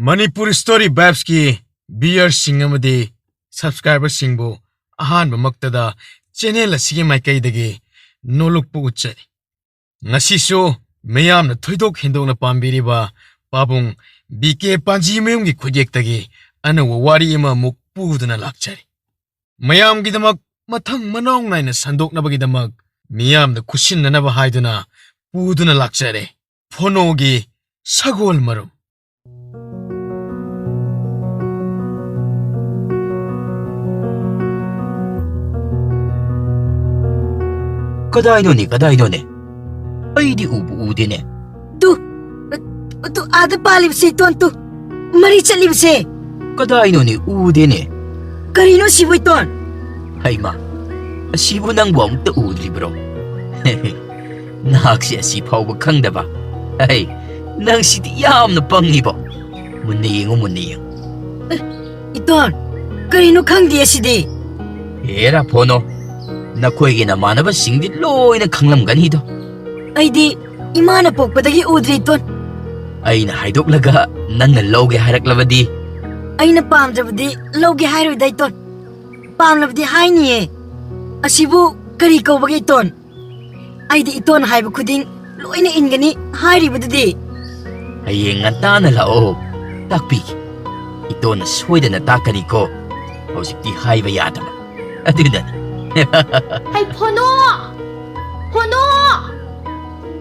Manipur Story Babs ki Beer Singamadi subscriber singbo ahan bamaktada channel asigi maikai dagi nolok pu uchari. Ngasi so mayam na thoidok hindok na pambiri ba pabung BK Panji mayum ki khujek dagi ana wawari ima muk puduna lakchari. Mayam ki damak mathang manong naina sandok na bagi damak miyam na kushin na naba haiduna puduna lakchari. Phono gi sagol marum. Kadai-no-ne. Ay di ubu-udi ne. Tu ada palib se tu. Mari chalib se. Kadai-no-ne udi ne. Karino si ton. Hay ma, asibo nang buwang ta udri bro. Nahaksi asipaw ba kang daba? Ay, nang sitiyam na pangibo. Muniyang. Iton, karino kang di asidi. Era Phono. Nakoy ginamanaba singdi loy na kanglam ganido. Ay di, imana pokpadagi udri ton. Ay na haydok laga nang naloge haraklabadi. Ay na pamjabadi logi hayro day ton. Pamlabadi hay niye. Asibu kari ko bagay ton. Ay di iton hayba kuding loy na ingani hayri badadi. Hayeng nganta na lao. Takpi. Ito na sweda na takani ko. Hausik di hayba yadama. Aduna. Hay Phono!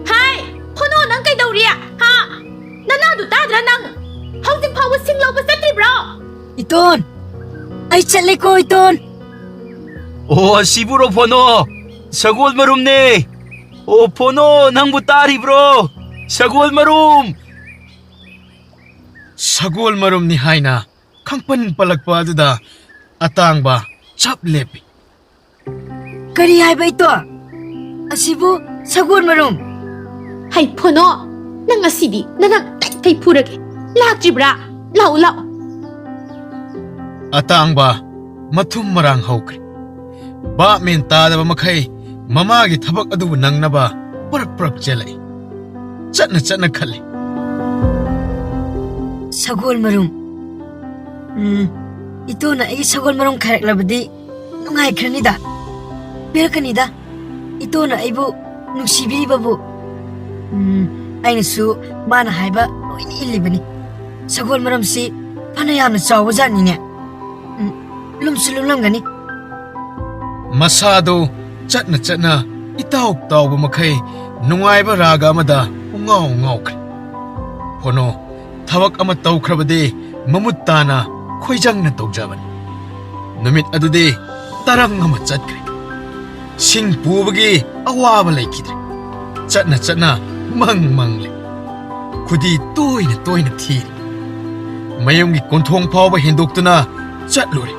Hay! Phono nang kay daw riya, ha? Nanado tadra nang housing power singlaw ba sa tribro? Iton, ay chale ko iton. Oh, siburo Phono. Sagol marum ne. Oh, Phono nang butari bro. Sagol marum. Sagol marum ni haina kangpan palagpa aduda atang ba chap lepi. Kari hayba ito. Asibu sagur marum. Hay Phono! Nang asidi na nang kay purage. Lahat tribra! Lao! Atang ba mathum marang haukri. Ba min tada ba makhay mamagi thabak adu nang na ba parap chelai. Chatna khali. Sagol marum. Ito na ay sagol marum karak labadi nungay kranida. Pero kanida, ito na ay bu nungsibi ba bu. Ay nasu mana hayba o iniilibani. Sagol marum si panayam na sawazan niya. Lumsulum gani. Masado chatna itaok taw ba makhay nungay ba raga amada ungaw kri. Phono thabak ama taw krabade mamutta na khoijang na tawjaban. Numit adude tarang ama chatkri. Sing pubagi awaba laikidre. Chatna mang le. Kudi toy na thiri. Mayong gi konthong pawba hindoktuna chatlure.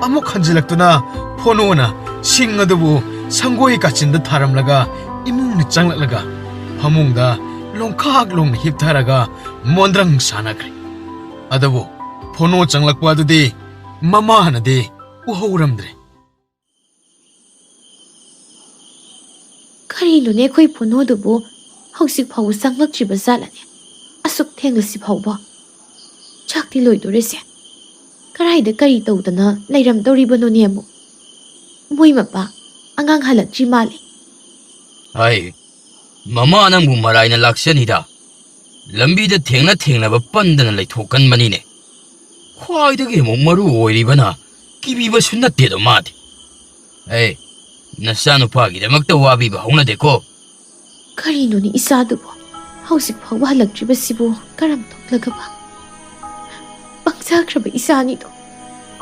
Amuk hanjilaktuna Phono na sing adubu sanggoi kachinda tharamlaga imungna changlalaga phamungda longkhak long hiptharaga mondrang sanakre. Adabu Phono changlakpa adudi mama hanade uhouramdre. Karino ne koy Phono dubu housik phaw sanglak triba zalane. Asuk thenglasi phawba. Chakti loidore se. Karayda kari tawdana layram dawribano nemo. Moy mapa angang halak tri mali. Ay, mama nang bumaray na laksanida. Lambi da thengna ba pandana laythokan manine. Khwaidagi mo maru oiriba na kibiba sunatte do mati. Ay, nasano pagi da magta wabi ba hongna deko. Karino ni isa dubo housik phaw halak triba sibo karam toklaga ba. Pangsakraba isa nito.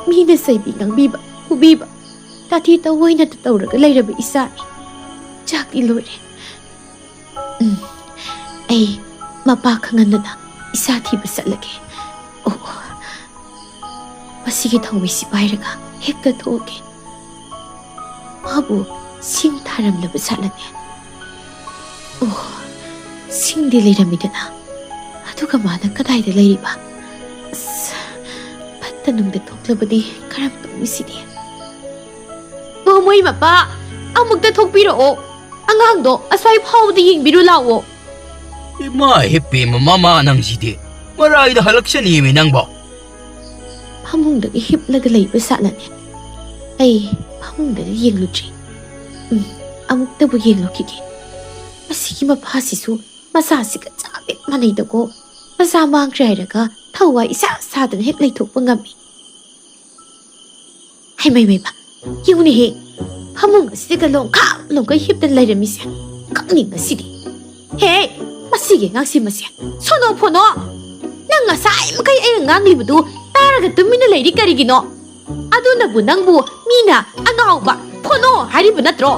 Mina saybi ng biba, hubiba. Dati taway na tatawraga layraba isa ni. Jack ilore. Ay, mapakangan na isa tiba sa lagi. Oo. Masigit ang wisi bayraga, hekta toge. Mabu, sing taram na basalan niya. Oo, sing di layramida na. Ato ka manang katay da layriba. Tanong da toklabadi karam tong wisi niya. Moy mapa, ang magdatok biro o. Ang hangdo, asway phaw da ying biro lao. Ima hippie mama nang sidi. Marayda halaksani mi nang bo. ꯐꯃꯨꯡꯗꯒꯤ ꯍꯤꯞꯂꯒ ꯂꯩꯕ ꯁꯥꯠꯂꯅꯤ ꯑꯩ ꯐꯃꯨꯡꯗꯒ ꯌꯦꯡꯂꯨꯗ꯭ꯔꯤ ꯑꯃꯨꯛꯇꯕꯨ ꯌꯦꯡꯂꯨꯈꯤꯒꯦ ꯃꯁꯤꯒꯤ ꯃꯄꯥꯁꯤꯁꯨ ꯃꯆꯥꯁꯤꯒ ꯆꯞ ꯍꯦꯛ ꯃꯥꯟꯅꯩꯗꯀꯣ ꯃꯆꯥ ꯃꯥꯡꯈ꯭ꯔꯦ ꯍꯥꯏꯔꯒ ꯊꯋꯥꯏ ꯏꯁꯥ ꯁꯥꯗꯅ ꯍꯦꯛ ꯂꯩꯊꯣꯛꯄ ꯉꯝꯃꯤ ꯍꯩꯃꯩꯃꯩꯃ ꯌꯦꯡꯉꯨꯅꯦꯍꯦ ꯐꯃꯨꯡ ꯑꯁꯤꯗꯒ ꯂꯣꯡꯈ ꯍꯤꯞꯇꯅ ꯂꯩꯔꯝꯃꯤꯁꯦ ꯀꯛꯅꯤꯡꯕꯁꯤꯗꯤ ꯍꯦ ꯃꯁꯤꯒꯤ ꯑꯉꯥꯡꯁꯤ ꯃꯁꯦ ꯁꯣꯅꯣ ꯐꯣꯅꯣ ꯅꯪ ꯉꯁꯥꯏ ꯃꯈꯩ ꯑꯩꯅ ꯉꯥꯡꯂꯤꯕꯗꯨ ꯇꯥꯔꯒ ꯇꯨꯃꯤꯟꯅ ꯂꯩꯔꯤ ꯀꯔꯤꯒꯤꯅꯣ ꯑꯗꯨꯅꯕꯨ ꯅꯪꯕꯨ ꯃꯤꯅ ꯑꯉꯥꯎꯕ ꯐꯣꯅꯣ ꯍꯥꯏꯔꯤꯕ ꯅꯠꯇ꯭ꯔꯣ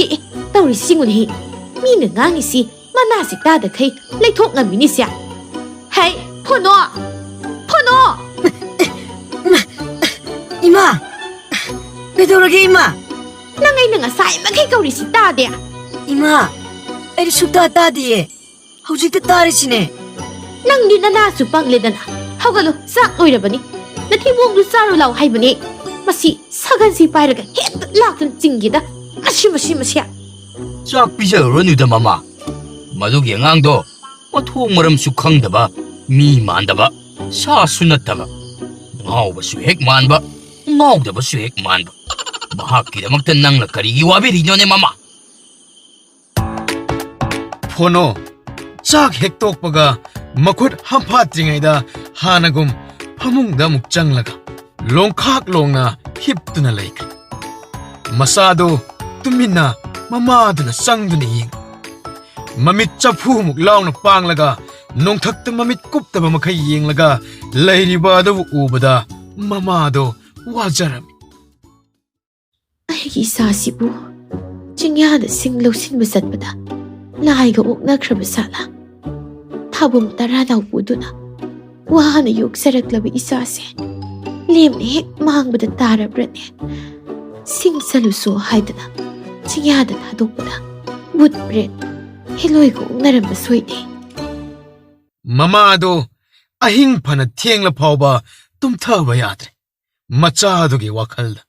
ꯑꯦ ꯇꯧꯔꯤꯁꯤ ꯌꯦꯡꯉꯨꯅꯦꯍꯦ ꯃꯤꯅ ꯉꯥꯡꯉꯤꯁꯤ ꯃꯅꯥꯁꯤ ꯇꯥꯗꯈꯩ ꯂꯩꯊꯣꯛ ꯉꯝꯃꯤꯅꯤꯁꯦ ꯍꯩ ꯐꯣꯅꯣ ꯐꯣꯅꯣ 이마! 그대로게 이마! ꯅꯪ ꯑꯩꯅ ꯉꯁꯥꯏ ꯃꯈꯩ ꯀꯧꯔꯤꯁꯤ ꯇꯥꯗꯦ 이마! 애리 숙다 따디에 hꯧꯖꯤꯛꯇ ꯇꯥꯔꯤꯁꯤꯅꯦ ꯅꯪꯗꯤ ꯅꯅꯥꯁꯨ ꯄꯪꯂꯦꯗꯅ ꯍꯧꯒꯠꯂꯨ ꯆꯥꯛ ꯂꯣꯏꯔꯕꯅꯤ ꯅꯊꯤꯕꯣꯡꯗꯨ ꯆꯥꯔꯨ ꯂꯥꯎ ꯍꯥꯏꯕꯅꯤ ꯃꯁꯤ ꯁꯒꯟꯁꯤ ꯄꯥꯏꯔꯒ ꯍꯦꯛꯇ ꯂꯥꯛꯇꯨꯅ ꯆꯤꯡꯒꯦꯗ ꯃꯁꯤ Chak pijaruranu mama. Madugi angangdo mathong maramsu khangdaba mi mandaba sasu nattaba ngawbasu hek manba ngawdabasu hek manba mahakkidamakta nangna karigi wabirinone mama. Phono chak hektokpaga makhut hamphatringaida hanagum phamungda muk changlaga longkhak longna hiptuna leikre masado tumina mamaduna sangduna yeng mamit chapu muk launa panglaga nongthakta mamit kuptaba makhai yenglaga leiriba adu ubada mamado wajarami ꯑꯩꯒꯤ ꯏꯆꯥꯁꯤꯕꯨ ꯆꯤꯡꯌꯥꯗ ꯁꯤꯡ ꯂꯧꯁꯤꯟꯕ ꯆꯠꯄꯗ ꯂꯥꯏꯒ ꯑꯣꯛꯅꯈ꯭ꯔꯕ ꯁꯥꯠꯂ ꯊꯥꯕꯨꯝ ꯇꯔꯥ ꯂꯥꯎꯄꯨꯗꯨꯅ ꯋꯥꯅ ꯌꯣꯛꯆꯔꯛꯂꯕ ꯏꯆꯥꯁꯦ ꯂꯦꯝꯅ ꯍꯦꯛ ꯃꯥꯡꯕꯗ ꯇꯥꯔꯕ꯭ꯔꯅꯦ ꯁꯤꯡ ꯆꯠꯂꯨꯁꯨ ꯍꯥꯏꯗꯅ ꯆꯤꯡꯌꯥꯗ ꯊꯥꯗꯣꯛꯄꯗ ꯕꯨꯠ ꯕ꯭ꯔꯦꯠ ꯍꯦꯂꯣꯏꯒ ꯑꯣꯛꯅꯔꯝꯕ ꯁꯣꯏꯗꯦ ꯃꯃꯥꯗꯣ ꯑꯍꯤꯡ ꯐꯅ ꯊꯦꯡꯂ ꯐꯥꯎꯕ ꯇꯨꯝꯊꯕ ꯌꯥꯗ꯭ꯔꯦ ꯃꯆꯥꯗꯨꯒꯤ ꯋꯥꯈꯜꯗ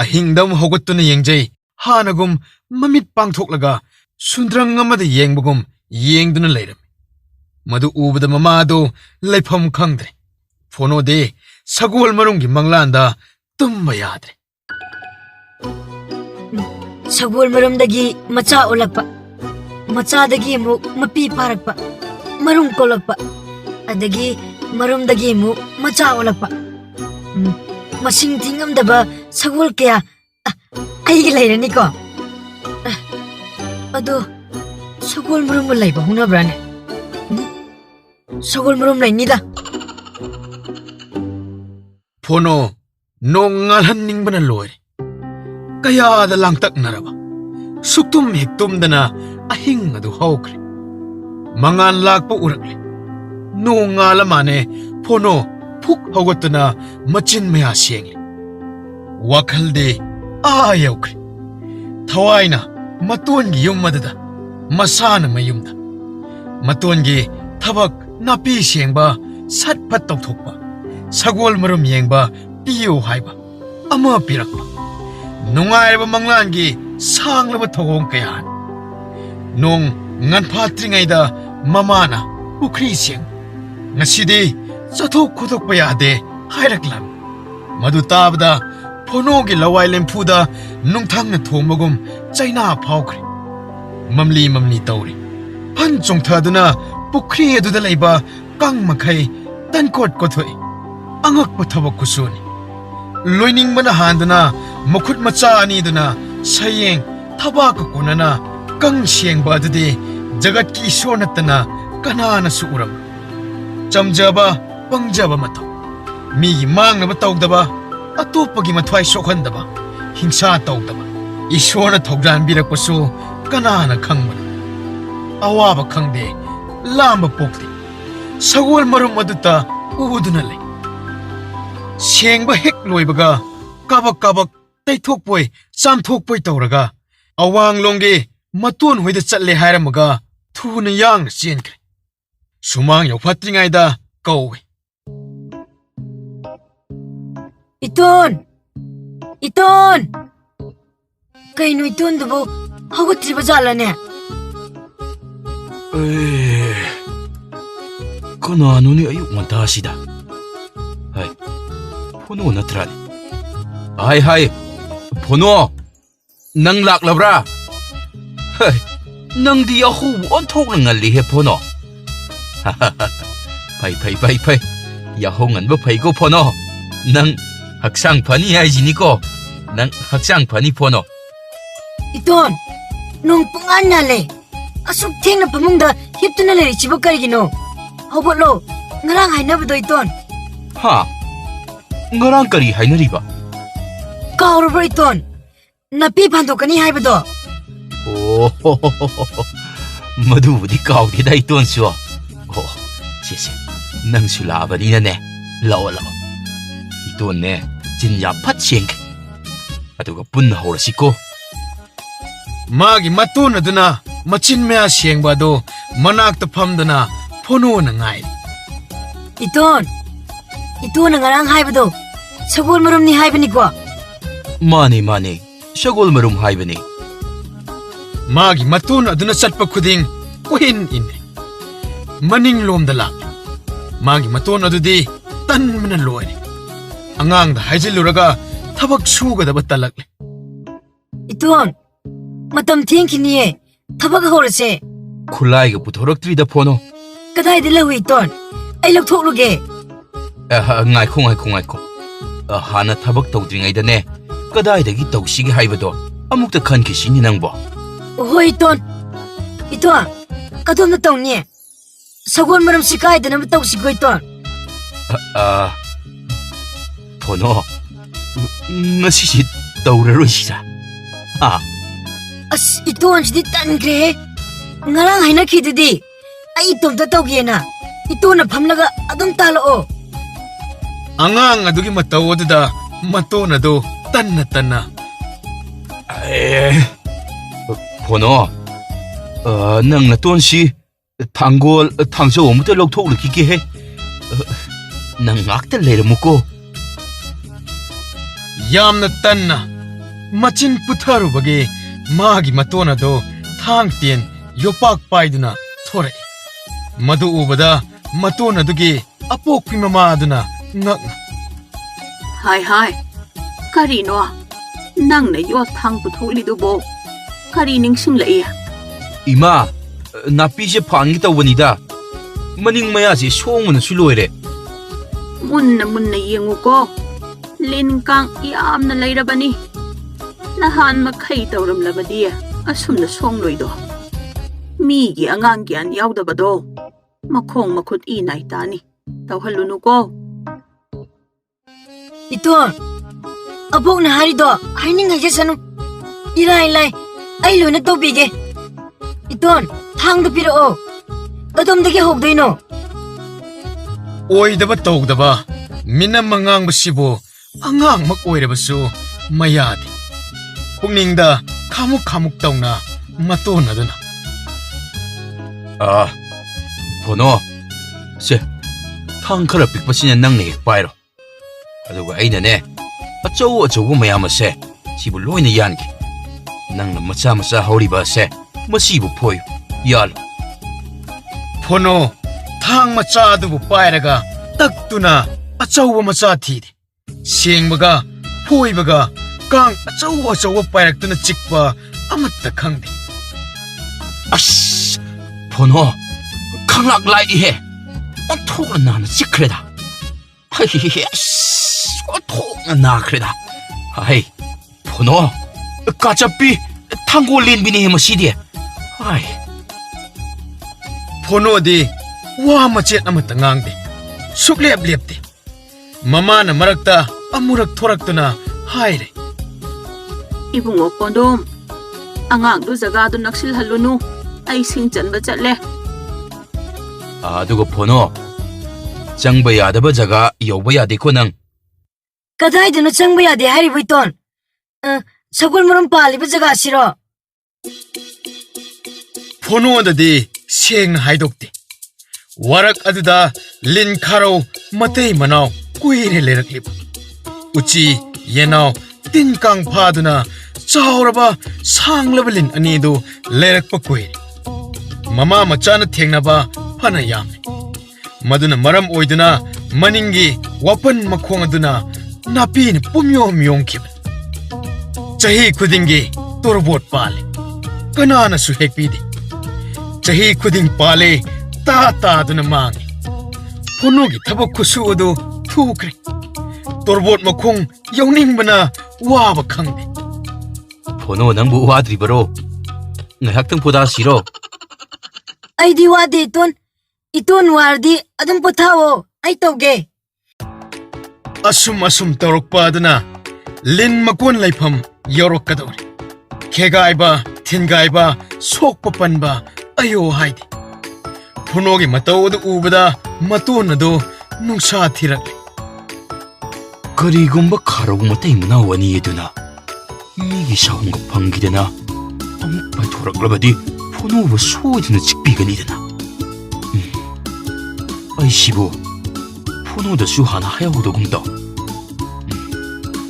ꯑꯍꯤꯡꯗ ꯍꯧꯒꯠꯇꯨꯅ ꯌꯦꯡꯖꯩ ꯍꯥꯟꯅꯒꯨꯝ ꯃꯃꯤꯠ ꯄꯥꯡꯊꯣꯛꯂꯒ ꯁꯨꯟꯗ꯭ꯔꯪ ꯑꯃꯗ ꯌꯦꯡꯕꯒꯨꯝ ꯌꯦꯡꯗꯨꯅ ꯂꯩꯔꯝꯃꯤ ꯃꯗꯨ ꯎꯕꯗ ꯃꯃꯥꯗꯣ ꯂꯩꯐꯝ ꯈꯪꯗ꯭ꯔꯦ ꯐꯣꯅꯣꯗꯤ ꯁꯒꯣꯜ ꯃꯔꯨꯝꯒꯤ ꯃꯪꯂꯥꯟꯗ tumba yadre. Sagol marumdagi macha olakpa. Machadagi mu mapi parakpa. Marum kolakpa. Adagi marumdagi mu macha olakpa. Masing tingamdaba sagol kaya aigi lairani ko. Ado sagol marum laiba hunabrane. Sagol marum lainida. Phono nong ngalhan ningbana loire. Kaya da langtak naraba. Suktum hektum dana ahing adu hawkre. Mangan lakpa urakle. Nong ngalamane phono phuk hawgatuna machin maya siengle. Wakalde ayawkre. Thawaina matongi yummadada masana mayumda. Matongi thabak napi siengba sat phat tawthokpa. Sagol marum yengba piyo haiba ama pirakpa. Nungayba manglangi sanglaba thogong kayan. Nung nganphatringaida mamana pukri sieng. Ngasidi chathok khuthok pa yade hairaklam. Madu tabda phonogi lawai lempuda nungthang na thomagum chaina phawkre. Mamli tawri. Phan chongthaduna pukri eduda laiba kang makhai tankot kothoi. Angak pathabak kusuni. Loining mana handana mukhut macha ani duna sayeng thabak kunana kang sieng badade jagat ki sonatana kanana suram. Chamjaba pangjaba mato. Mi mang na tawdaba atopagi mathwai sokhandaba hingsa tawdaba. Ishona thogran birakpasu kanana khangmana. Awaba khangde lamba pokte. Sagol marum maduta uduna lay. Siengba hek loibaga kabak taithokpoi chamthokpoi tawraga awang longge matun hoida chatle hairamaga thuna yang chenkre sumang yophatringai da kawe Iton kaino iton dubo hawatri bazala ne ꯀꯅꯥꯅꯣꯅꯦ ꯑꯌꯨꯛ ꯉꯟꯇꯥꯁꯤꯗ? ꯍꯥꯏ, ꯐꯣꯅꯣ ꯅꯠꯇ꯭ꯔꯥꯅꯦ? ꯍꯥꯏ, ꯐꯣꯅꯣ, ꯅꯪ ꯂꯥꯛꯂꯕ꯭ꯔꯥ? ꯍꯥꯏ, ꯅꯪꯗꯤ ꯌꯥꯍꯧꯕꯨ ꯑꯣꯟꯊꯣꯛꯅ ꯉꯜꯂꯤꯍꯦ ꯐꯣꯅꯣ. ꯐꯩ, ꯌꯥꯍꯧ ꯉꯟꯕ ꯐꯩꯀꯣ ꯐꯣꯅꯣ. ꯅꯪ ꯍꯛꯆꯥꯡ ꯐꯅꯤ ꯍꯥꯏꯁꯤꯅꯤꯀꯣ. ꯅꯪ ꯍꯛꯆꯥꯡ ꯐꯅꯤ ꯐꯣꯅꯣ. 이돈, ꯅꯣꯡ ꯄꯨꯡꯉꯥꯟ ꯉꯥꯜꯂꯦ. ꯑꯁꯨꯛ ꯊꯦꯡꯅ ꯐꯃꯨꯡꯗ ꯍꯤꯞꯇꯨꯅ ꯂꯩꯔꯤꯁꯤꯕꯨ ꯀꯔꯤꯒꯤꯅꯣ? ꯍꯧꯒꯠꯂꯣ, ꯉꯔꯥꯡ ꯍꯥꯏꯅꯕꯗꯣ 이돈. ꯍꯥ? ꯉꯔꯥꯡ ꯀꯔꯤ ꯍꯥꯏꯅꯔꯤꯕ? ꯀꯥꯎꯔꯕ꯭ꯔꯣ 이돈? ꯅꯥꯄꯤ ꯐꯥꯟꯗꯣꯛꯀꯅꯤ ꯍꯥꯏꯕꯗꯣ. ꯑꯣ, ꯃꯗꯨꯕꯨꯗꯤ ꯀꯥꯎꯗꯦꯗ 이돈ꯁꯨ. ꯑꯣ, ꯁꯦ, ꯅꯪꯁꯨ ꯂꯥꯛꯑꯕꯅꯤꯅꯅꯦ. ꯂꯥꯛꯑꯣ. 이돈ꯅꯦ ꯆꯤꯟ ꯌꯥꯝ ꯐꯠ ꯁꯦꯡꯈ꯭ꯔꯦ. ꯑꯗꯨꯒ ꯄꯨꯟꯅ ꯍꯧꯔꯁꯤꯀꯣ. 마기 맞도나드나 마친매야 시행바도 마낙도 팜드나 포노는 아이. 이돈은 나랑 하이브도 서골 무름니 하이브니까. 마네, 셔골 머름 하이브니. 마기 맞도나드나 satpa kuding kuhin inne. Maning lomda lak. 마기 맞도나드디 tanmana loy. Angangda haijiluraga tabak sugada batalakle. 이돈, 마땀 땡키니에 타바가 호르세. 쿨라이가 부터럭들이다 포노. 그다이들 레후 이돈. 아이럭 톡루게. ngài khung. Hana tabak tawdringayda ne. Kadaydagi tawsige haibado. Amukta khankishini nangbo. 오호 이돈, 까돈나 똥니. 서골 무름 시카이드나 무떡시고 이돈. 포노. ngasi tawraroisira. 아스 이돈 지디 딴 그래. 나랑 하이나 키드디. 이돈 더 떡이에나. 이돈나 밤라가 아동 딸어. Angang adugi matawodda matonado tanna. 포노. nang natonsi tanggol tangso omuta lokthoklikike he. Nang ngakta leiramuko. Yamna tanna machin putharubagi magi matonado thangtien yopak paiduna thore. Madu ubada matonadugi apokpi mamaduna ngakna. Hai, karino? Nangna yo thang putholidubo. Kari ningsing lai. Ima, napise phangi tawbanida. Maning mayasi songmana su loire. Munna yenguko. Lin kang yamna lairabani. Nahan makai tawramlabadi asumna songloido. Migi angang gyan yaudabado. Makhong makhut inay tani. Tawhalunuko. 이돈, 아복나 하리도 하이닝 하겠사누. 이라이, 아이로나 또 비게. 이돈, 탕도 필요. 어dom되게 혹도이노. 오이다바 tawdaba minam mangangbasibo angang mak oirabasu mayadi. Pukningda kamuk tawna matonaduna. 포노. 세, 탕 khara pikpasina nangna hek pairo. aduga ainane achou mayam ase sibu loina yanki. Nangna macha horiba ase masibu phoyu yal. Pono thang macha adubu pairaga taktuna achauba macha thide. Sengbaga phoibaga kang achauba pairaktuna chikpa amatta khangde. Ash, 포노. 강락 라이해. 어토가 나는 시크레다. 하이히히. 어토가 나 그래다. 하이. 포노. 까짜삐 탕고 린비니 해머시디. 하이. Pono디 wa machet amatta ngangde. Suklep-lepte. Mamana marakta amurak thoraktuna haire. Ibungo kondom. Angangdo jagado naksilhalunu. Ay singchanba chatle. aduga 포노. changba yadaba jaga yoba yadeko nang. 그다이드노 정부야대 하리부 이돈. 서골 무름 빨리부 저가 싫어. Ponoadadi sengna haidokte. Warak aduda lin kharo matei manau kuire lerakliba. Uchi yenau tin kang phaduna chauraba sanglaba lin anidu lerakpa kuire. Mama machana thengnaba phana yamne. ꯃꯗꯨꯅ ꯃꯔꯝ ꯑꯣꯏꯗꯨꯅ ꯃꯅꯤꯡꯒꯤ ꯋꯥꯄꯟ ꯃꯈꯣꯡ ꯑꯗꯨꯅ ꯅꯥꯄꯤꯅ ꯄꯨꯝꯌꯣꯝ ꯌꯣꯝꯈꯤꯕꯅꯤ ꯆꯍꯤ ꯈꯨꯗꯤꯡꯒꯤ ꯇꯣꯔꯕꯣꯠ ꯄꯥꯜꯂꯤ ꯀꯅꯥꯅꯁꯨ ꯍꯦꯛꯄꯤꯗꯦ ꯆꯍꯤ ꯈꯨꯗꯤꯡ ꯄꯥꯜꯂꯦ ꯇꯥꯗꯨꯅ ꯃꯥꯡꯉꯤ ꯐꯣꯅꯣꯒꯤ ꯊꯕꯛ ꯈꯨꯠꯁꯨ ꯑꯗꯨ ꯊꯨꯈ꯭ꯔꯦ ꯇꯣꯔꯕꯣꯠ ꯃꯈꯣꯡ ꯌꯧꯅꯤꯡꯕꯅ ꯋꯥꯕ ꯈꯪꯗꯦ ꯐꯣꯅꯣ ꯅꯪꯕꯨ ꯋꯥꯗ꯭ꯔꯤꯕꯔꯣ ꯉꯥꯏꯍꯥꯛꯇꯪ ꯄꯣꯊꯥꯁꯤꯔꯣ ꯑꯩꯗꯤ ꯋꯥꯗꯦ ꯏꯇꯣꯟ ꯋꯥꯔꯗꯤ ꯑꯗꯨꯝ ꯄꯣꯊꯥꯋꯣ ꯑꯩ ꯇꯧꯒꯦ ꯑꯁꯨꯝ ꯇꯧꯔꯛꯄ ꯑꯗꯨꯅ ꯂꯤꯟ ꯃꯀꯣꯟ ꯂꯩꯐꯝ ꯌꯧꯔꯛꯀꯗꯧꯔꯦ ꯈꯦꯒꯥꯏꯕ ꯊꯤꯟꯒꯥꯏꯕ ꯁꯣꯛꯄ ꯄꯟꯕ ꯑꯌꯣ ꯍꯥꯏꯗꯦ ꯐꯣꯅꯣꯒꯤ ꯃꯇꯧ ꯑꯗꯨ ꯎꯕꯗ ꯃꯇꯣꯟ ꯑꯗꯨ ꯅꯨꯡꯁꯥ ꯊꯤꯔꯛꯂꯦ ꯀꯔꯤꯒꯨꯝꯕ ꯈꯥꯔꯧ ꯃꯇꯩ ꯃꯅꯥꯎ ꯑꯅꯤ ꯑꯗꯨꯅ ꯃꯤꯒꯤ ꯁꯥꯎꯟꯒ ꯐꯪꯈꯤꯗꯅ ꯑꯃꯨꯛ ꯄꯥꯏꯊꯣꯔꯛꯂꯕꯗꯤ ꯐꯣꯅꯣꯕꯨ ꯁꯣꯏꯗꯅ ꯆꯤꯛꯄꯤꯒꯅꯤꯗꯅ ꯑꯩꯁꯤꯕꯨ ꯐꯣꯅꯣꯗꯁꯨ ꯍꯥꯟꯅ ꯍꯥꯏꯍꯧꯗꯒꯨꯝ ꯇꯧ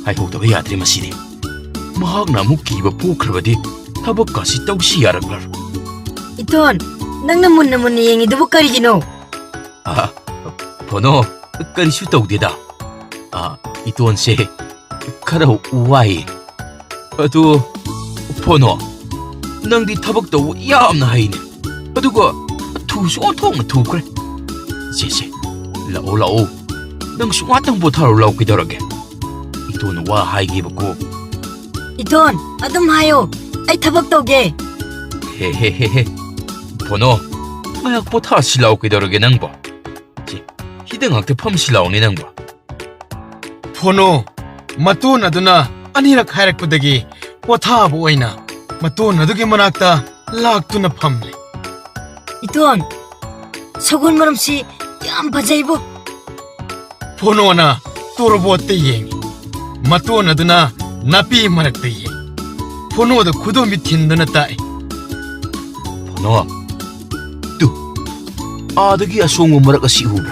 ꯍꯥꯏꯍꯧꯗꯕ ꯌꯥꯗ꯭ꯔꯦ ꯃꯁꯤꯗꯤ ꯃꯍꯥꯛꯅ ꯑꯃꯨꯛ ꯀꯤꯕ ꯄꯣꯛꯈ꯭ꯔꯕꯗꯤ ꯊꯕꯛꯀꯥꯁꯤ ꯇꯧꯁꯤ ꯌꯥꯔꯛꯂꯔꯣꯏ 이톤 ꯅꯪꯅ ꯃꯨꯟꯅ ꯌꯦꯡꯉꯤꯗꯨꯕꯨ ꯀꯔꯤꯒꯤꯅꯣ ꯐꯣꯅꯣ ꯀꯔꯤꯁꯨ ꯇꯧꯗꯦꯗ 이톤ꯁꯦ ꯈꯔ ꯋꯥꯏꯌꯦ ꯑꯗꯣ ꯐꯣꯅꯣ ꯅꯪꯗꯤ ꯊꯕꯛ ꯇꯧꯕ ꯌꯥꯝꯅ ꯍꯩꯅꯦ ꯑꯗꯨꯒ ꯊꯨꯁꯨ ꯑꯣꯟꯊꯣꯛꯅ ꯊꯨꯈ꯭ꯔꯦ ꯁꯦ ꯂꯥꯛꯑꯣ ꯅꯪꯁꯨ ꯉꯥꯛꯇꯪ ꯄꯣꯊꯥꯔꯣ ꯂꯥꯎ ꯀꯩꯗꯧꯔꯒꯦ 이톤ꯅ ꯋꯥ ꯍꯥꯏꯒꯦꯕꯀꯣ 이톤 ꯑꯗꯨꯝ ꯍꯥꯏꯌꯣ ꯑꯩ ꯊꯕꯛ ꯇꯧꯒꯦ 헤헤헤헤 번호 마약 보타 실라오 끄더러게 낭보 히등학대 펌 실라오니 낭보 ꯐꯣꯅꯣ ꯃꯇꯣꯟ ꯑꯗꯨꯅ ꯑꯅꯤꯔꯛ ꯍꯥꯏꯔꯛꯄꯗꯒꯤ ꯄꯣꯊꯥꯕ ꯑꯣꯏꯅ ꯃꯇꯣꯟ ꯑꯗꯨꯒꯤ ꯃꯅꯥꯛꯇ ꯂꯥꯛꯇꯨꯅ ꯐꯝꯂꯦ 이톤 서군 머름씨 ꯌꯥꯝ ꯐꯖꯩꯕꯣ ꯐꯣꯅꯣꯅ ꯇꯣꯔꯕꯣꯠꯇ ꯌꯦꯡꯉꯤ ꯃꯇꯣꯟ ꯑꯗꯨꯅ ꯅꯥꯄꯤ ꯃꯔꯛꯇ ꯌꯦꯡꯉꯤ ꯐꯣꯅꯣꯗ ꯈꯨꯗꯣꯝꯕꯤ ꯊꯤꯟꯗꯨꯅ ꯇꯥꯛꯏ 번호 뚜 아득이 아송오 머락 아시 우브라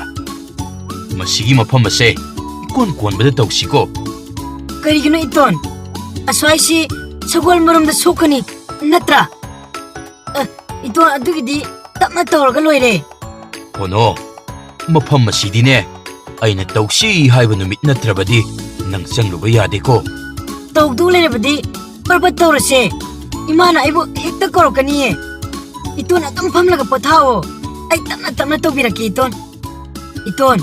마시기 마팜 마세 꼰꼰베다 떡시고 그리기는 이톤 아스와이시 서군 머름다 소크니 나트라 이톤 아두기디 땀나 떠올가 로이래 번호 마팜 마시디네 아이나 떡시 하이브 누밋 나트라바디 낭sang 루바 야데고 तौदू लेरबदी परबत तौरसे इमाना आइबो हेक्ता करोकनिए इतोन अदुम फमलगा पथाओ आई तमना तौबिरकी इतोन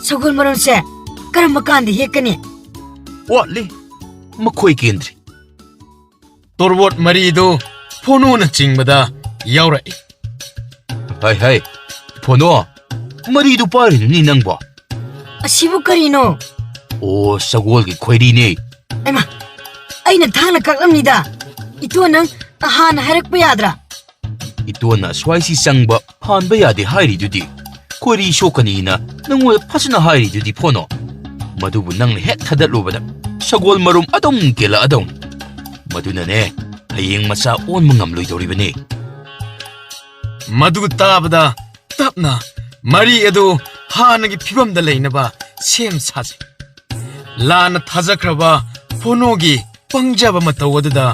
सगुल मरमसे करम कांदे हेकनी वाले मखोई केंद्री ꯇꯣꯔꯕꯣꯠ ꯃꯔꯤꯗꯨ ꯐꯣꯅꯣꯅ ꯆꯤꯡꯕꯗ ꯌꯥꯎꯔꯛꯏ 하이 번호 머리도 빠르니 낭보 असिबु करिनो 오 사골기 쾌리네 아이마 아이나 타나 깍람니다 이토는 하나 하락바 야드라 이또나 스와이시 쌍바 한바 야데 하이리두디 쾌리 쇼카니나 능왜 파스나 하이리두디 포노 마두부 낭네 헷 타달로바다 사골 마룸 아동 겔라 아동 마두나네 하이행 마사 온 멍암로이도리바니 ꯃꯗꯨ ꯇꯥꯕꯗ ꯇꯞꯅ ꯃꯔꯤ ꯑꯗꯨ ꯍꯥꯟꯅꯒꯤ ꯐꯤꯕꯝꯗ ꯂꯩꯅꯕ ꯁꯦꯝ ꯁꯥꯖꯩ ꯂꯥꯟꯅ ꯊꯥꯖꯈ꯭ꯔꯕ ꯐꯣꯅꯣꯒꯤ ꯄꯪꯖꯕ ꯃꯇꯧ ꯑꯗꯨꯗ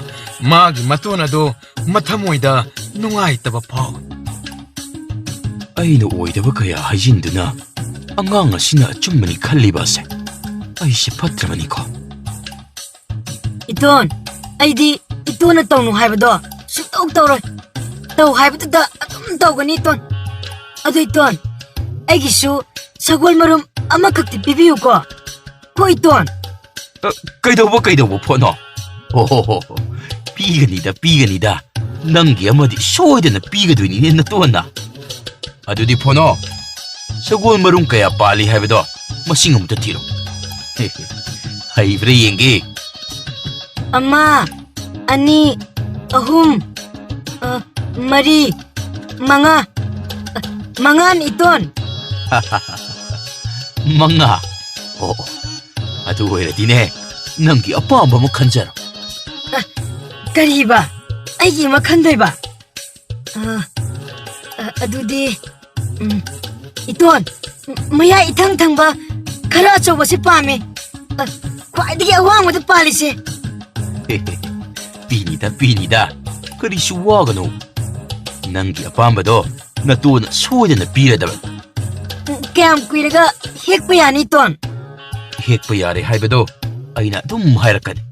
ꯃꯥꯒꯤ ꯃꯇꯣꯟ ꯑꯗꯨ ꯃꯊꯃꯣꯏꯗ ꯅꯨꯡꯉꯥꯏꯇꯕ ꯐꯥꯎꯏ ꯑꯩꯅ ꯑꯣꯏꯗꯕ ꯀꯌꯥ ꯍꯥꯏꯖꯤꯟꯗꯨꯅ ꯑꯉꯥꯡ ꯑꯁꯤꯅ ꯑꯆꯨꯝꯕꯅꯤ ꯈꯜꯂꯤꯕꯁꯦ ꯑꯩꯁꯦ ꯐꯠꯇ꯭ꯔꯕꯅꯤꯀꯣ 이톤 아이디 이톤나 तौनु हाइबदो सुतौ तौरोय तौ हाइबदुदा अदुम तौगनी इतोन अदु इतोन आइगिसु सगोल मरुम अमखक्ति पिबियुको को इतोन कꯩꯗꯧꯕ ꯐꯣꯅꯣ ꯍꯣ ꯄꯤꯒꯅꯤꯗ ꯅꯪꯒꯤ ꯑꯃꯗꯤ ꯁꯣꯏꯗꯅ ꯄꯤꯒꯗꯣꯏꯅꯤꯅꯦ ꯅꯇꯣꯟꯅ ꯑꯗꯨꯗꯤ ꯐꯣꯅꯣ ꯁꯒꯣꯜ ꯃꯔꯨꯝ ꯀꯌꯥ ꯄꯥꯜꯂꯤ ꯍꯥꯏꯕꯗꯣ ꯃꯁꯤꯡ ꯑꯃꯨꯛꯇ ꯊꯤꯔꯣ ꯍꯩꯕ꯭ꯔꯥ ꯌꯦꯡꯒꯦ अमा अनि अहुम मरी मंगान इतोन ꯃꯉꯥ ꯑꯣ ꯑꯗꯨ ꯑꯣꯏꯔꯗꯤꯅꯦ ꯅꯪꯒꯤ ꯑꯄꯥꯝꯕ ꯑꯃ ꯈꯟꯖꯔꯣ करीबा आइगी मखंदोइबा अदुदी इतोन मया इथंग थंगबा खरा अचौबसे पामे ख्वाइदगी अवांगबदा पालिसे ꯄꯤꯅꯤꯗ ꯀꯔꯤꯁꯨ ꯋꯥꯒꯅꯨ ꯅꯪꯒꯤ ꯑꯄꯥꯝꯕꯗꯣ ꯅꯇꯣꯟ ꯁꯣꯏꯗꯅ ꯄꯤꯔꯗꯕꯅꯤ. ꯀꯌꯥꯝ ꯀꯨꯏꯔꯒ ꯍꯦꯛꯄ ꯌꯥꯅꯤ ꯏꯇꯣꯟ? ꯍꯦꯛꯄ ꯌꯥꯔꯦ ꯍꯥꯏꯕꯗꯣ ꯑꯩꯅ ꯑꯗꯨꯝ ꯍꯥꯏꯔꯛꯀꯅꯤ.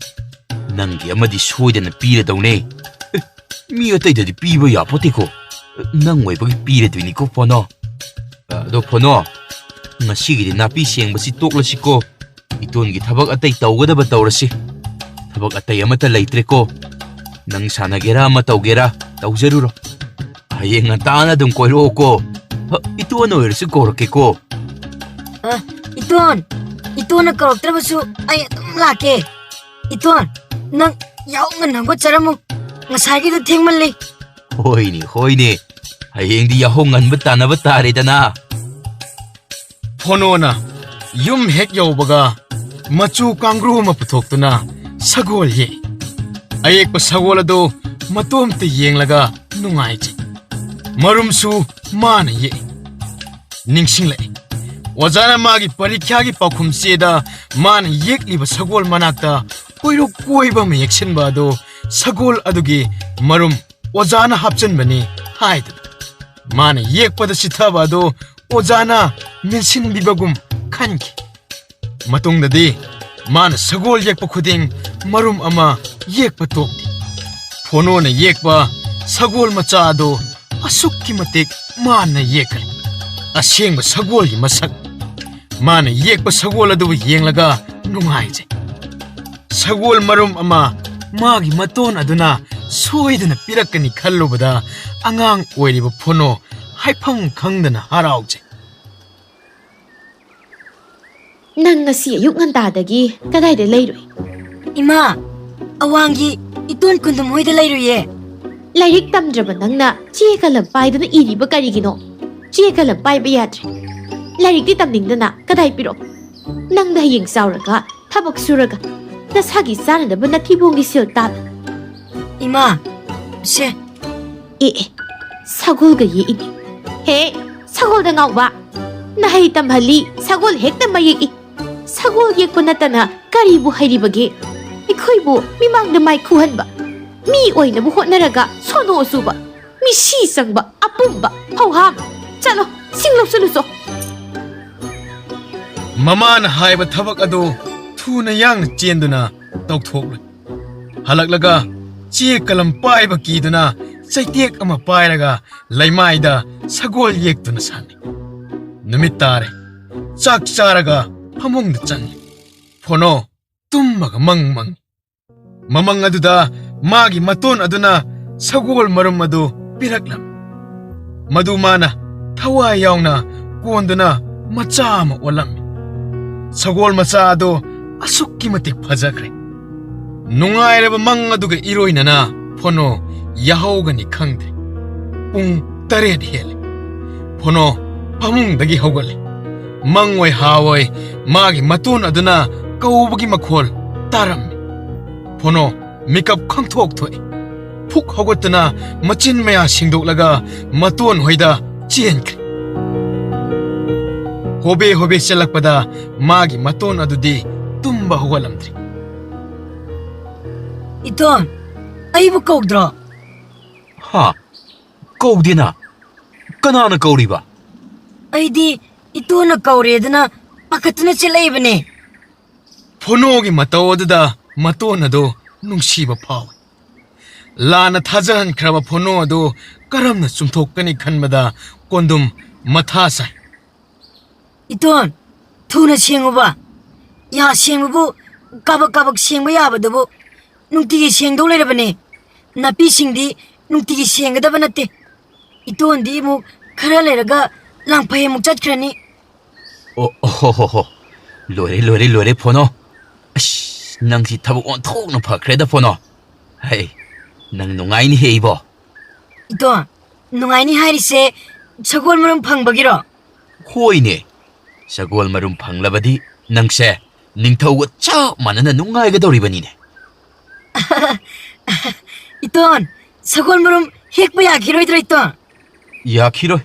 ꯅꯪꯒꯤ ꯑꯃꯗꯤ ꯁꯣꯏꯗꯅ ꯄꯤꯔꯗꯧꯅꯦ. ꯃꯤ ꯑꯇꯩꯗꯗꯤ ꯄꯤꯕ ꯌꯥꯄꯣꯠꯇꯦꯀꯣ. ꯅꯪ ꯑꯣꯏꯕꯒꯤ ꯄꯤꯔꯗꯣꯏꯅꯤꯀꯣ ꯐꯣꯅꯣ. ꯑꯗꯣ ꯐꯣꯅꯣ, ꯉꯁꯤꯒꯤꯗꯤ ꯅꯥꯄꯤ ꯁꯦꯡꯕꯁꯤ ꯇꯣꯛꯂꯁꯤꯀꯣ. ꯏꯇꯣꯟꯒꯤ ꯊꯕꯛ ꯑꯇꯩ ꯇꯧꯒꯗꯕ ꯇꯧꯔꯁꯤ. ꯊꯕꯛ ꯑꯇꯩ ꯑꯃꯠꯇ ꯂꯩꯇ꯭ꯔꯦꯀꯣ. ꯅꯪ ꯁꯥꯟꯅꯒꯦꯔꯥ ꯑꯃ ꯇꯧꯒꯦꯔꯥ ꯇꯧꯖꯔꯨꯔꯣ. ꯍꯌꯦꯡ ꯉꯟꯇꯥꯅ ꯑꯗꯨꯝ ꯀꯣꯏꯔꯛꯑꯣꯀꯣ. ꯏꯇꯣꯟ ꯑꯣꯏꯔꯁꯨ ꯀꯧꯔꯛꯀꯦꯀꯣ. ꯏꯇꯣꯟ, ꯏꯇꯣꯟꯅ ꯀꯧꯔꯛꯇ꯭ꯔꯕꯁꯨ ꯑꯩ ꯑꯗꯨꯝ ꯂꯥꯛꯀꯦ. ꯏꯇꯣꯟ, ꯅꯪ ꯌꯥꯍꯧ ꯉꯟꯅ ꯍꯧꯒꯠꯆꯔꯝꯃꯨ. ꯉꯁꯥꯏꯒꯤꯗꯣ ꯊꯦꯡꯃꯜꯂꯤ. ꯍꯣꯏꯅꯦ ꯍꯣꯏꯅꯦ, ꯍꯌꯦꯡꯗꯤ ꯌꯥꯍꯧ ꯉꯟꯕ ꯇꯥꯟꯅꯕ ꯇꯥꯔꯦꯗꯅ. ꯐꯣꯅꯣꯅ ꯌꯨꯝ ꯍꯦꯛ ꯌꯧꯕꯒ ꯃꯆꯨ ꯀꯥꯡꯒ꯭ꯔꯨ ꯑꯃ ꯄꯨꯊꯣꯛꯇꯨꯅ ꯁꯒꯣꯜ ꯌꯦꯛꯏ. ꯑꯌꯦꯛꯄ ꯁꯒꯣꯜ ꯑꯗꯨ ꯃꯇꯣꯝꯇ ꯌꯦꯡꯂꯒ ꯅꯨꯡꯉꯥꯏꯖꯩ. ꯃꯔꯨꯝꯁꯨ ꯃꯥꯅ ꯌꯦꯛꯏ. ꯅꯤꯡꯁꯤꯡꯂꯛꯏ, ꯑꯣꯖꯥꯅ ꯃꯥꯒꯤ ꯄꯔꯤꯈ꯭ꯌꯥꯒꯤ ꯄꯥꯎꯈꯨꯝ ꯆꯦꯗ ꯃꯥꯅ ꯌꯦꯛꯂꯤꯕ ꯁꯒꯣꯜ ꯃꯅꯥꯛꯇ ꯀꯣꯏꯔꯨꯛ ꯀꯣꯏꯕ ꯑꯃ ꯌꯦꯛꯁꯤꯟꯕ ꯑꯗꯨ ꯁꯒꯣꯜ ꯑꯗꯨꯒꯤ ꯃꯔꯨꯝ ꯑꯣꯖꯥꯅ ꯍꯥꯞꯆꯤꯟꯕꯅꯤ ꯍꯥꯏꯗꯨꯅ ꯃꯥꯅ ꯌꯦꯛꯄꯗ ꯆꯤꯊꯕ ꯑꯗꯨ ꯑꯣꯖꯥꯅ ꯃꯦꯟꯁꯤꯟꯕꯤꯕꯒꯨꯝ ꯈꯟꯈꯤ. ꯃꯇꯨꯡꯗꯗꯤ ꯃꯥꯅ ꯁꯒꯣꯜ ꯌꯦꯛꯄ ꯈꯨꯗꯤꯡ ꯃꯔꯨꯝ ꯑꯃ ꯌꯦꯛꯄ ꯇꯣꯛꯇꯦ. ꯐꯣꯅꯣꯅ ꯌꯦꯛꯄ ꯁꯒꯣꯜ ꯃꯆꯥ ꯑꯗꯨ ꯑꯁꯨꯛꯀꯤ ꯃꯇꯤꯛ ꯃꯥꯅ ꯌꯦꯛꯈ꯭ꯔꯦ. ꯑꯁꯦꯡꯕ ꯁꯒꯣꯜꯒꯤ ꯃꯁꯛ. ꯃꯥꯅ ꯌꯦꯛꯄ ꯁꯒꯣꯜ ꯑꯗꯨꯕꯨ ꯌꯦꯡꯂꯒ ꯅꯨꯡꯉꯥꯏꯖꯩ. ꯁꯒꯣꯜ ꯃꯔꯨꯝ ꯑꯃ ꯃꯥꯒꯤ ꯃꯇꯣꯟ ꯑꯗꯨꯅ ꯁꯣꯏꯗꯅ ꯄꯤꯔꯛꯀꯅꯤ ꯈꯜꯂꯨꯕꯗ ꯑꯉꯥꯡ ꯑꯣꯏꯔꯤꯕ ꯐꯣꯅꯣ ꯍꯥꯏꯐꯝ ꯈꯪꯗꯅ ꯍꯔꯥꯎꯖꯩ. ꯅꯪ ꯉꯁꯤ ꯑꯌꯨꯛ ꯉꯟꯇꯥꯗꯒꯤ ꯀꯗꯥꯏꯗ ꯂꯩꯔꯨꯏ? ꯏꯃꯥ, ꯑꯋꯥꯡꯒꯤ ꯏꯇꯣꯟ ꯀꯨꯟꯗꯨꯝ ꯍꯣꯏꯗ ꯂꯩꯔꯨꯏꯌꯦ. ꯂꯥꯏꯔꯤꯛ ꯇꯝꯗ꯭ꯔꯕ ꯅꯪꯅ ꯆꯦ ꯀꯂꯝ ꯄꯥꯏꯗꯨꯅ ꯏꯔꯤꯕ ꯀꯔꯤꯒꯤꯅꯣ? ꯆꯦ ꯀꯂꯝ ꯄꯥꯏꯕ ꯌꯥꯗ꯭ꯔꯦ. ꯂꯥꯏꯔꯤꯛꯇꯤ ꯇꯝꯅꯤꯡꯗꯅ ꯀꯗꯥꯏ ꯄꯤꯔꯛꯑꯣ? ꯅꯪꯅ ꯍꯌꯦꯡ ꯆꯥꯎꯔꯒ ꯊꯕꯛ ꯁꯨꯔꯒ ꯅꯁꯥꯒꯤ ꯆꯥꯅꯅꯕ ꯅꯊꯤꯕꯣꯡꯒꯤ ꯁꯦꯜ ꯇꯥꯜꯂꯨ. ꯏꯃꯥ, ꯁꯦ. ꯑꯦ, ꯁꯒꯣꯜꯒ ꯌꯦꯛꯏꯅꯤ. ꯍꯦ, ꯁꯒꯣꯜꯗ ꯉꯥꯎꯕ! ꯅꯍꯩ ꯇꯝꯍꯜꯂꯤ, ꯁꯒꯣꯜ ꯍꯦꯛꯇ ꯃꯌꯦꯛꯏ. ꯁꯒꯣꯜ ꯌꯦꯛꯄ ꯅꯠꯇꯅ ꯀꯔꯤꯕꯨ ꯍꯩꯔꯤꯕꯒꯦ? ꯑꯩꯈꯣꯏꯕꯨ ꯃꯤꯃꯥꯡꯗ ꯃꯥꯏ ꯈꯨꯍꯟꯕ, ꯃꯤ ꯑꯣꯏꯅꯕ ꯍꯣꯠꯅꯔꯒ ꯁꯣꯅꯣ ꯆꯨꯕ, ꯃꯤꯁꯤ ꯆꯪꯕ, ꯑꯄꯨꯝꯕ, ꯍꯧꯍꯥꯝ! ꯆꯠꯂꯣ, ꯁꯤꯡ ꯂꯧꯁꯤꯜꯂꯨꯆꯣ. ꯃꯃꯥꯅ ꯍꯥꯏꯕ ꯊꯕꯛ ꯑꯗꯨ ꯊꯨꯅ ꯌꯥꯡꯅ ꯆꯦꯟꯗꯨꯅ ꯇꯧꯊꯣꯛꯂꯨꯏ. ꯍꯜꯂꯛꯂꯒ ꯆꯦ ꯀꯂꯝ ꯄꯥꯏꯕ ꯀꯤꯗꯨꯅ ꯆꯩꯇꯦꯛ ꯑꯃ ꯄꯥꯏꯔꯒ ꯂꯩꯃꯥꯏꯗ ꯁꯒꯣꯜ ꯌꯦꯛꯇꯨꯅ ꯁꯥꯟꯅꯩ. ꯅꯨꯃꯤꯠ ꯇꯥꯔꯦ. ꯆꯥꯛ ꯆꯥꯔꯒ ꯐꯃꯨꯡꯗ ꯆꯪꯉꯤ. ꯐꯣꯅꯣ ꯇꯨꯝꯃꯒ ꯃꯪꯉꯤ. ꯃꯃꯪ ꯑꯗꯨꯗ ꯃꯥꯒꯤ ꯃꯇꯣꯟ ꯑꯗꯨꯅ ꯁꯒꯣꯜ ꯃꯔꯨꯝ ꯑꯗꯨ ꯄꯤꯔꯛꯂꯝꯃꯤ. ꯃꯗꯨ ꯃꯥꯅ ꯊꯋꯥꯏ ꯌꯥꯎꯅ ꯀꯣꯟꯗꯨꯅ ꯃꯆꯥ ꯑꯃ ꯑꯣꯜꯂꯝꯃꯤ. ꯁꯒꯣꯜ ꯃꯆꯥ ꯑꯗꯨ ꯑꯁꯨꯛꯀꯤ ꯃꯇꯤꯛ ꯐꯖꯈ꯭ꯔꯦ. ꯅꯨꯡꯉꯥꯏꯔꯕ ꯃꯪ ꯑꯗꯨꯒ ꯏꯔꯣꯏꯅꯅ ꯐꯣꯅꯣ ꯌꯥꯍꯧꯒꯅꯤ ꯈꯪꯗ꯭ꯔꯦ. ꯄꯨꯡ 8 ꯍꯦꯜꯂꯦ. ꯐꯣꯅꯣ ꯐꯃꯨꯡꯗꯒꯤ ꯍꯧꯒꯠꯂꯦ. ꯃꯪꯑꯣꯏ ꯍꯥꯋꯣꯏ ꯃꯥꯒꯤ ꯃꯇꯣꯟ ꯑꯗꯨꯅ ꯀꯧꯕꯒꯤ ꯃꯈꯣꯜ ꯇꯥꯔꯝꯃꯤ. ꯐꯣꯅꯣ ꯃꯤꯀꯞ ꯈꯪꯊꯣꯛ ꯊꯣꯛꯏ. ꯐꯨꯛ ꯍꯧꯒꯠꯇꯨꯅ ꯃꯆꯤꯟ ꯃꯌꯥ ꯁꯦꯡꯗꯣꯛꯂꯒ ꯃꯇꯣꯟ ꯍꯣꯏꯗ ꯆꯦꯟꯈ꯭ꯔꯦ. ꯍꯣꯕꯦ ꯍꯣꯕꯦ ꯆꯦꯜꯂꯛꯄꯗ ꯃꯥꯒꯤ ꯃꯇꯣꯟ ꯑꯗꯨꯗꯤ ꯇꯨꯝꯕ ꯍꯧꯒꯠꯂꯝꯗ꯭ꯔꯤ. 이톤, 아이부 ꯀꯧꯗ꯭ꯔꯣ? ꯍꯥ, ꯀꯧꯗꯦꯅ. ꯀꯅꯥꯅ ꯀꯧꯔꯤꯕ? ꯑꯩꯗꯤ ꯏꯇꯣꯟꯅ ꯀꯧꯔꯦꯗꯅ ꯄꯥꯈꯠꯇꯨꯅ ꯆꯦꯜꯂꯛꯏꯕꯅꯦ. ꯐꯣꯅꯣꯒꯤ ꯃꯇꯧ ꯑꯗꯨꯗ ꯃꯇꯣꯟ ꯑꯗꯨ ꯅꯨꯡꯁꯤꯕ ꯐꯥꯎꯏ. ꯂꯥꯟꯅ ꯊꯥꯖꯍꯟꯈ꯭ꯔꯕ ꯐꯣꯅꯣ ꯑꯗꯨ ꯀꯔꯝꯅ ꯆꯨꯝꯊꯣꯛꯀꯅꯤ ꯈꯟꯕꯗ ꯀꯣꯟꯗꯨꯝ ꯃꯊꯥ ꯁꯥꯏ. 이톤, ꯊꯨꯅ ꯁꯦꯡꯉꯨꯕ. ꯌꯥ ꯁꯦꯡꯕꯕꯨ ꯀꯥꯕꯛ ꯀꯥꯕꯛ ꯁꯦꯡꯕ ꯌꯥꯕꯗꯨꯕꯨ ꯅꯨꯡꯇꯤꯒꯤ ꯁꯦꯡꯗꯧ ꯂꯩꯔꯕꯅꯦ. ꯅꯥꯄꯤꯁꯤꯡꯗꯤ ꯅꯨꯡꯇꯤꯒꯤ ꯁꯦꯡꯒꯗꯕ ꯅꯠꯇꯦ. 이톤ꯗꯤ ꯑꯃꯨꯛ ꯈꯔ ꯂꯩꯔꯒ ꯂꯥꯡꯐꯩ ꯑꯃꯨꯛ ꯆꯠꯈ꯭ꯔꯅꯤ. ꯑꯣ, ꯂꯣꯏꯔꯦ ꯐꯣꯅꯣ. ꯑꯁ, ꯅꯪꯁꯤ ꯊꯕꯛ ꯑꯣꯟꯊꯣꯛꯅ ꯐꯈ꯭ꯔꯦꯗ ꯐꯣꯅꯣ. ꯍꯩ, ꯅꯪ ꯅꯨꯡꯉꯥꯏꯅꯤ ꯍꯦ ꯏꯕꯣ. 이톤, ꯅꯨꯡꯉꯥꯏꯅꯤ ꯍꯥꯏꯔꯤꯁꯦ ꯁꯒꯣꯜ ꯃꯔꯨꯝ ꯐꯪꯕꯒꯤꯔꯣ? ꯍꯣꯏꯅꯦ. ꯁꯒꯣꯜ ꯃꯔꯨꯝ ꯐꯪꯂꯕꯗꯤ ꯅꯪꯁꯦ ꯅꯤꯡꯊꯧꯒ ꯆꯞ ꯃꯥꯟꯅꯅ ꯅꯨꯡꯉꯥꯏꯒꯗꯧꯔꯤꯕꯅꯤꯅꯦ. 이톤, सगोल मरुम हेक्पा याखिरोइद्रा इतोन? याखिरोइ.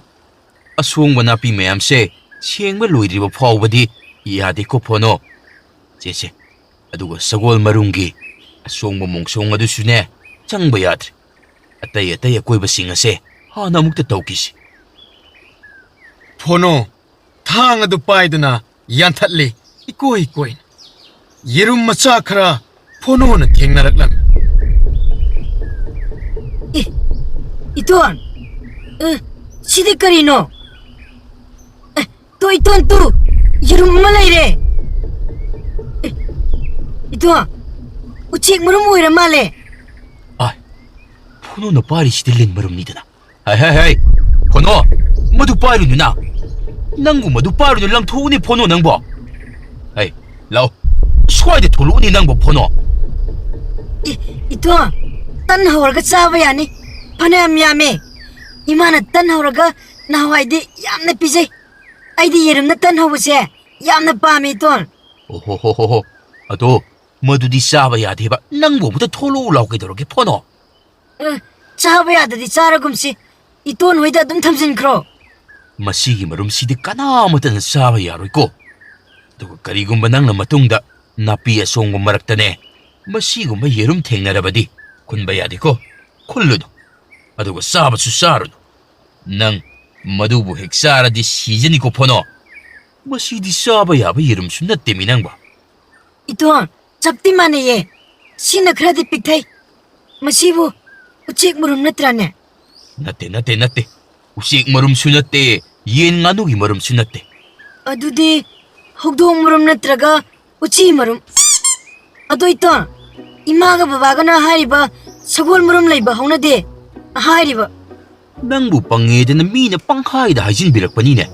असोंबा नापी मयामसे सेंबा लोइद्रिबा फाउबदि यादेको फोनो. चेचे, अदुगा सगोल मरुमगी असोंबा मोंगसोंग अदुसुने चंगबा याद्रे. अतै अकोइबसिंग असे हाना अमुक्ता तौकिसि. ꯐꯣꯅꯣ ꯊꯥꯡ ꯑꯗꯨ ꯄꯥꯏꯗꯨꯅ ꯌꯥꯟꯊꯠꯂꯤ ꯏꯀꯣꯏ ꯀꯣꯏꯅ ꯌꯦꯔꯨꯝ ꯃꯆꯥ ꯈꯔ ꯐꯣꯅꯣꯅ ꯊꯦꯡꯅꯔꯛꯂꯝꯃꯤ 이돈, 시대 거리노. 또 이돈 또 이름 말이래. 이돈, 우측 무릎 모이라 말래. 아이, 포노는 파리 시들린 머름니드나. 하이, 포노, 모두 파리 누나. 낭구 모두 파리 누랑 토우니 포노 낭보. 하이, 라오, 수아이데 돌로니 낭보 포노. 이돈, 딴 하월가 싸워야니. 파네암 야메. 이만한 딴 하월가 나와이디 얌나 삐제. 아이디 이름나 딴 하우세. 얌나 빠미 돈. 오호호호호. 아도 모두디 싸봐야 돼봐. 낭보부터 톨로 올라오게 되도록 포노. 싸워야다디 싸라금시. 이돈 회다 dum 탐신 크로. 마시기 머름시디 까나무다는 싸봐야로 있고. 누구 까리군바 낭나 마뚱다 나삐야 송고 마락다네. 마시군바 예름 탱나라바디 군바야 되고 콜루도. 아두고 싸바수 싸르도. 낭 마두부 핵싸라디 시즌이고 포노. 마시디 싸봐야바 예름 순나 때미낭바. 이돈, 잡디만해 얘. 시나 그라디 삑타이. 마시부 우측 무릎 나트라네. 나떼. 우식 머름 순나때 옌 나누기 머름 순나때. अदुदी हौदों मरम नत्रगा उची मरम अदो इतो इमागा बाबागना हारिबा सगोल मरम लेबा हौनदे हारिबा 낭부 빵에드는 미나 빵카이다 하진 비락바니네.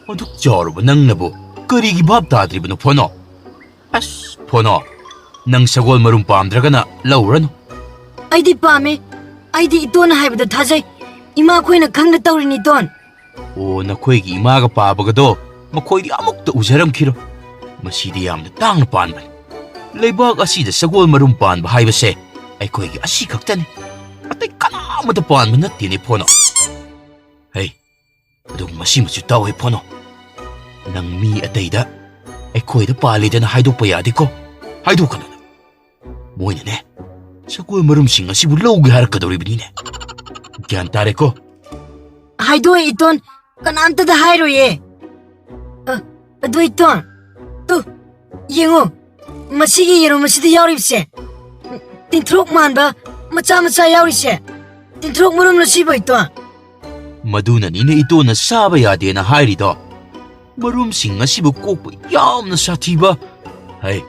어둑 저러고 낭나부 끓이기 밥 다드리브노 포노. 아스 포노. 낭 사골 머름 빰드라가나 라우라노. 아이디 빠메 아이디 이토나 하이बदा थाजै इमा खोइना खंगना तौरिनी तोन 오 나코이기 이마가 빠버가도 마코이디 아목도 우사람키로. 마시디 얌나 땅나 빤바. 레박 아시다 사골 머름 빤바 하이버세. 아이코이기 아시 각다네. 아따이 까나마다 빤바 나띠네 포노. 헤이 ꯑꯗꯨ ꯃꯁꯤꯃꯁꯨ ꯇꯧꯋꯦ ꯐꯣꯅꯣ ꯅꯪ ꯃꯤ ꯑꯇꯩꯗ ꯑꯩꯈꯣꯏꯗ ꯄꯥꯜꯂꯤꯗꯅ ꯍꯥꯏꯗꯣꯛꯄ ꯌꯥꯗꯦꯀꯣ ꯍꯥꯏꯗꯣꯛꯀꯅꯨ ꯃꯣꯏꯅꯅꯦ ꯁꯒꯣꯜ ꯃꯔꯨꯝꯁꯤꯡ ꯑꯁꯤꯕꯨ ꯂꯧꯒꯦ ꯍꯥꯏꯔꯛꯀꯗꯧꯔꯤꯕꯅꯤꯅꯦ ꯒ꯭ꯌꯥꯟ ꯇꯥꯔꯦꯀꯣ हाइदोय इतोन कनांतदा हाइरोये अदो इतोन तो येंगो मसीगी येरो मसीदी यावरिबसे तिंथ्रोक मानबा मचा मचा यावरिसे तिंथ्रोक मरुम लसीबो इतोन ꯃꯗꯨꯅꯅꯤꯅꯦ ꯏꯇꯣꯅ ꯁꯥꯕ ꯌꯥꯗꯦꯅ ꯍꯥꯏꯔꯤꯗꯣ ꯃꯔꯨꯝꯁꯤꯡ ꯑꯁꯤꯕꯨ ꯀꯣꯛꯄ ꯌꯥꯝꯅ ꯁꯥꯊꯤꯕ ꯍꯩ